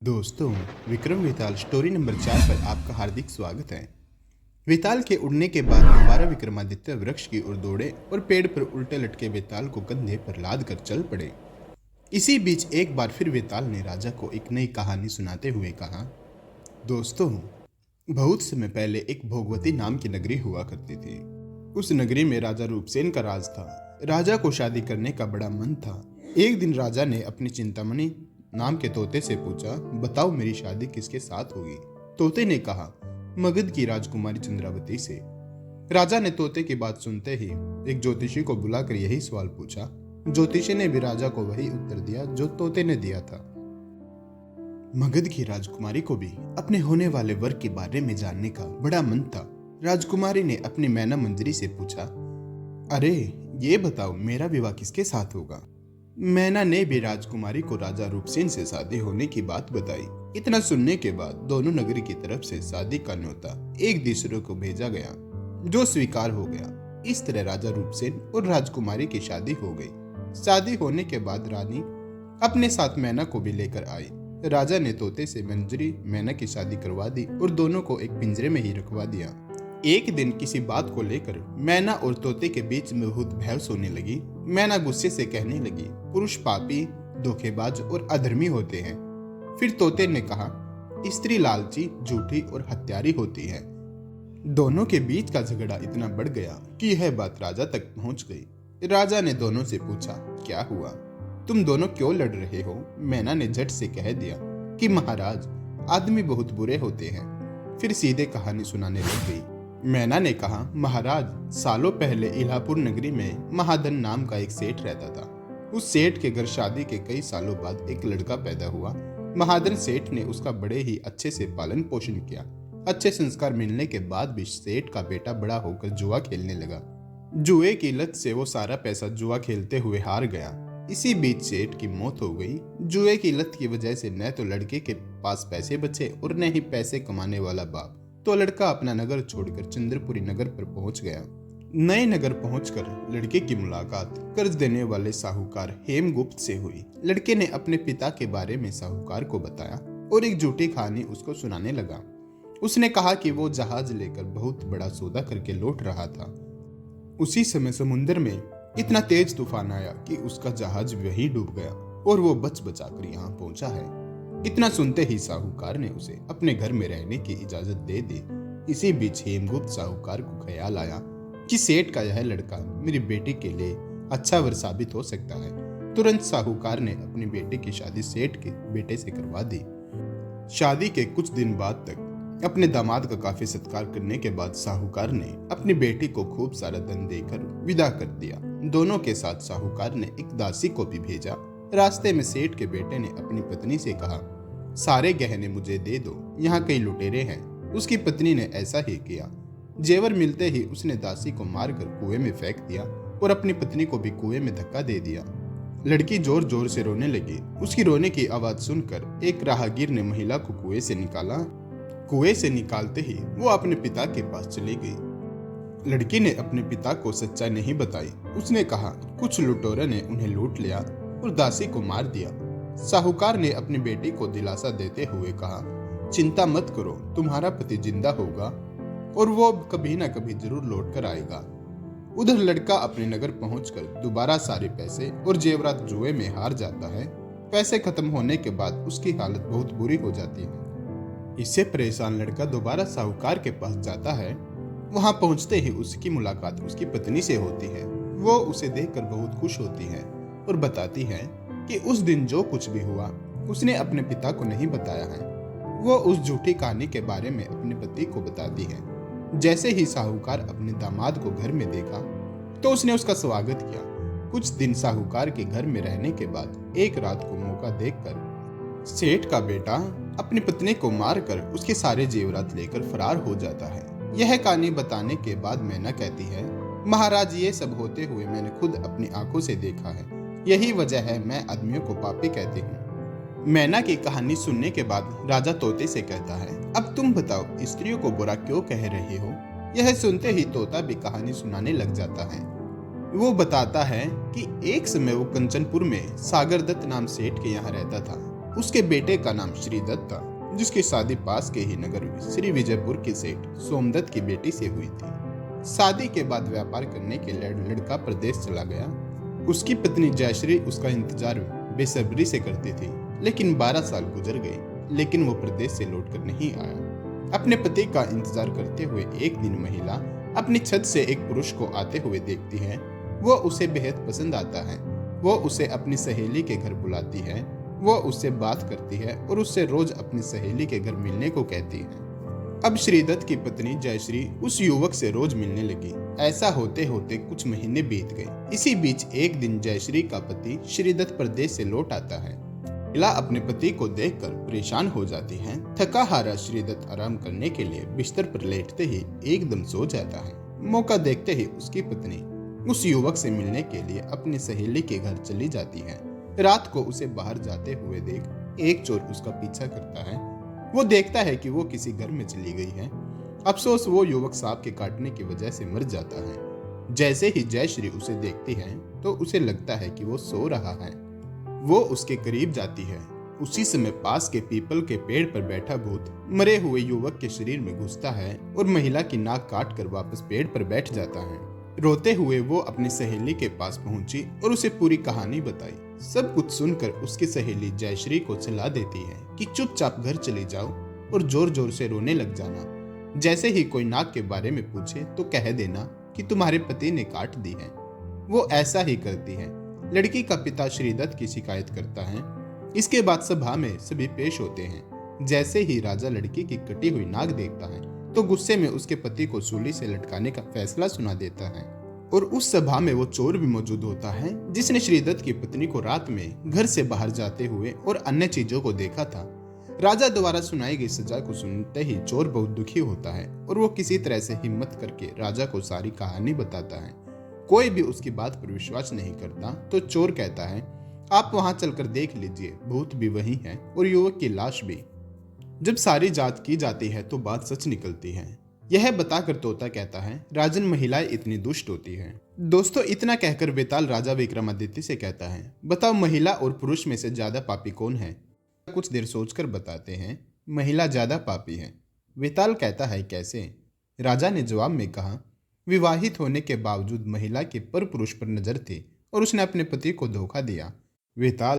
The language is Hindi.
दोस्तों, विक्रम वेताल स्टोरी नंबर 4 पर आपका हार्दिक स्वागत है। वेताल के उड़ने के बाद दोबारा विक्रमादित्य वृक्ष की ओर दौड़े और पेड़ पर उल्टे लटके वेताल को कंधे पर लाद कर चल पड़े। इसी बीच एक बार फिर वेताल ने राजा को एक नई कहानी सुनाते हुए कहा, दोस्तों, बहुत समय पहले एक भोगवती नाम की नगरी हुआ करती थी। उस नगरी में राजा रूपसेन का राज था। राजा को शादी करने का बड़ा मन था। एक दिन राजा ने अपनी चिंतामणि नाम के तोते से पूछा, बताओ मेरी शादी किसके साथ होगी। तोते ने कहा, मगध की राजकुमारी चंद्रावती से। राजा ने तोते की बात सुनते ही एक ज्योतिषी को बुलाकर यही सवाल पूछा। ज्योतिषी ने भी राजा को वही उत्तर दिया जो तोते ने दिया था। मगध की राजकुमारी को भी अपने होने वाले वर के बारे में जानने का बड़ा मन था। राजकुमारी ने अपनी मैना मंजरी से पूछा, अरे ये बताओ मेरा विवाह किसके साथ होगा। मैना ने भी राजकुमारी को राजा रूपसेन से शादी होने की बात बताई। इतना सुनने के बाद दोनों नगरी की तरफ से शादी का न्योता एक दूसरे को भेजा गया, जो स्वीकार हो गया। इस तरह राजा रूपसेन और राजकुमारी की शादी हो गई। शादी होने के बाद रानी अपने साथ मैना को भी लेकर आई। राजा ने तोते से मंजरी मैना की शादी करवा दी और दोनों को एक पिंजरे में ही रखवा दिया। एक दिन किसी बात को लेकर मैना और तोते के बीच में बहुत बहस होने लगी। मैना गुस्से से कहने लगी, पुरुष पापी, धोखेबाज और अधर्मी होते हैं। फिर तोते ने कहा, स्त्री लालची, झूठी और हत्यारी होती है। दोनों के बीच का झगड़ा इतना बढ़ गया कि यह बात राजा तक पहुंच गई। राजा ने दोनों से पूछा, क्या हुआ, तुम दोनों क्यों लड़ रहे हो। मैना ने झट से कह दिया कि महाराज, आदमी बहुत बुरे होते हैं। फिर सीधे कहानी सुनाने लग गई। मैना ने कहा, महाराज, सालों पहले इलाहापुर नगरी में महाधन नाम का एक सेठ रहता था। उस सेठ के घर शादी के कई सालों बाद एक लड़का पैदा हुआ। महाधन सेठ ने उसका बड़े ही अच्छे से पालन पोषण किया। अच्छे संस्कार मिलने के बाद भी सेठ का बेटा बड़ा होकर जुआ खेलने लगा। जुए की लत से वो सारा पैसा जुआ खेलते हुए हार गया। इसी बीच सेठ की मौत हो गई। जुए की लत की वजह से न तो लड़के के पास पैसे बचे और न ही पैसे कमाने वाला बाप। तो लड़का अपना नगर छोड़कर चंद्रपुरी नगर पर पहुंच गया। नए नगर पहुंचकर लड़के की मुलाकात कर्ज देने वाले साहूकार हेमगुप्त से हुई। लड़के ने अपने पिता के बारे में साहूकार को बताया और एक झूठी कहानी उसको सुनाने लगा। उसने कहा कि वो जहाज लेकर बहुत बड़ा सौदा करके लौट रहा था। उसी समय समुद्र में इतना तेज तूफान आया कि उसका जहाज वहीं डूब गया और वो बच बचाकर यहाँ पहुंचा है। इतना सुनते ही साहूकार ने उसे अपने घर में रहने की इजाजत दे दी। इसी बीच हेमगुप्त साहूकार को ख्याल आया कि सेठ का यह लड़का मेरी बेटी के लिए अच्छा वर साबित हो सकता है। तुरंत साहूकार ने अपनी बेटी की शादी सेठ के बेटे से करवा दी। शादी के कुछ दिन बाद तक अपने दामाद का काफी सत्कार करने के बाद साहूकार ने अपनी बेटी को खूब सारा धन देकर विदा कर दिया। दोनों के साथ साहूकार ने एक दासी को भी भेजा। रास्ते में सेठ के बेटे ने अपनी पत्नी से कहा, सारे गहने मुझे दे दो, यहाँ कई लुटेरे हैं। उसकी पत्नी ने ऐसा ही किया। जेवर मिलते ही उसने दासी को मारकर कुएं में फेंक दिया और अपनी पत्नी को भी कुएं में धक्का दे दिया। लड़की जोर जोर से रोने लगी। उसकी रोने की आवाज सुनकर एक राहगीर ने महिला को कुएं से निकाला। कुएं से निकालते ही वो अपने पिता के पास चली गई। लड़की ने अपने पिता को सच्चाई नहीं बताई। उसने कहा कुछ लुटेरों ने उन्हें लूट लिया और दासी को मार दिया। साहूकार ने अपनी बेटी को दिलासा देते हुए कहा, चिंता मत करो, तुम्हारा पति जिंदा होगा और वो कभी ना कभी जरूर लौट कर आएगा। उधर लड़का अपने नगर पहुंचकर दोबारा सारे पैसे और जेवरात जुए में हार जाता है। पैसे खत्म होने के बाद उसकी हालत बहुत बुरी हो जाती है। इससे परेशान लड़का दोबारा साहूकार के पास जाता है। वहां पहुंचते ही उसकी मुलाकात उसकी पत्नी से होती है। वो उसे देखकर बहुत खुश होती है और बताती है कि उस दिन जो कुछ भी हुआ उसने अपने पिता को नहीं बताया है। वो उस झूठी कहानी के बारे में अपने पति को बताती है। जैसे ही साहूकार अपने दामाद को घर में देखा तो उसने उसका स्वागत किया। कुछ दिन साहूकार के घर में रहने के बाद एक रात को मौका देखकर सेठ का बेटा अपनी पत्नी को मारकर उसके सारे जेवरात लेकर फरार हो जाता है। यह कहानी बताने के बाद मैना कहती है, महाराज, ये सब होते हुए मैंने खुद अपनी आंखों से देखा है। यही वजह है मैं आदमियों को पापी कहती हूँ। मैना की कहानी सुनने के बाद राजा तोते से कहता है, अब तुम बताओ, स्त्रियों को बुरा क्यों कह रहे हो। यह सुनते ही तोता भी कहानी सुनाने लग जाता है। वो बताता है कि एक समय वो कंचनपुर में सागर दत्त नाम सेठ के यहाँ रहता था। उसके बेटे का नाम श्रीदत्त था, जिसकी शादी पास के ही नगर श्री विजयपुर के सेठ सोमदत्त की बेटी से हुई थी। शादी के बाद व्यापार करने के लिए लड़का प्रदेश चला गया। उसकी पत्नी जयश्री उसका इंतजार बेसब्री से करती थी, लेकिन 12 साल गुजर गए, लेकिन वो प्रदेश से लौटकर नहीं आया। अपने पति का इंतजार करते हुए एक दिन महिला अपनी छत से एक पुरुष को आते हुए देखती है। वो उसे बेहद पसंद आता है। वो उसे अपनी सहेली के घर बुलाती है। वो उससे बात करती है और उससे रोज अपनी सहेली के घर मिलने को कहती है। अब श्रीदत्त की पत्नी जयश्री उस युवक से रोज मिलने लगी। ऐसा होते होते कुछ महीने बीत गए। इसी बीच एक दिन जयश्री का पति श्रीदत्त प्रदेश से लौट आता है। महिला अपने पति को देखकर परेशान हो जाती है। थका हारा श्रीदत्त आराम करने के लिए बिस्तर पर लेटते ही एकदम सो जाता है। मौका देखते ही उसकी पत्नी उस युवक से मिलने के लिए अपनी सहेली के घर चली जाती है। रात को उसे बाहर जाते हुए देख एक चोर उसका पीछा करता है। वो देखता है कि वो किसी घर में चली गई है। अफसोस वो युवक सांप के काटने की वजह से मर जाता है। जैसे ही जयश्री उसे देखती है तो उसे लगता है कि वो सो रहा है। वो उसके करीब जाती है। उसी समय पास के पीपल के पेड़ पर बैठा भूत मरे हुए युवक के शरीर में घुसता है और महिला की नाक काट कर वापस पेड़ पर बैठ जाता है। रोते हुए वो अपनी सहेली के पास पहुंची और उसे पूरी कहानी बताई। सब कुछ सुनकर उसकी सहेली जयश्री को सलाह देती है कि चुपचाप घर चले जाओ और जोर जोर से रोने लग जाना। जैसे ही कोई नाक के बारे में पूछे तो कह देना कि तुम्हारे पति ने काट दी है। वो ऐसा ही करती है। लड़की का पिता श्रीदत्त की शिकायत करता है। इसके बाद सभा में सभी पेश होते हैं। जैसे ही राजा लड़की की कटी हुई नाक देखता है तो गुस्से में उसके पति को सूली से लटकाने का फैसला सुना देता है। और उस सभा में वो चोर भी मौजूद होता है जिसने श्रीदत्त की पत्नी को रात में घर से बाहर जाते हुए और अन्य चीजों को देखा था। राजा द्वारा सुनाई गई सजा को सुनते ही चोर बहुत दुखी होता है और वो किसी तरह से हिम्मत करके राजा को सारी कहानी बताता है। कोई भी उसकी बात पर विश्वास नहीं करता तो चोर कहता है, आप वहां चलकर देख लीजिए, भूत भी वही है और युवक की लाश भी। जब सारी जांच की जाती है तो बात सच निकलती है। यह बताकर तोता कहता है, राजन महिलाएं इतनी दुष्ट होती हैं। दोस्तों, इतना कहकर बेताल राजा विक्रमादित्य से कहता है, बताओ महिला और पुरुष में से ज्यादा पापी कौन है? कुछ देर सोचकर बताते हैं, महिला ज्यादा पापी है। बेताल कहता है, कैसे? राजा ने जवाब में कहा, विवाहित होने के बावजूद महिला की पर पुरुष पर नजर थी और उसने अपने पति को धोखा दिया। बेताल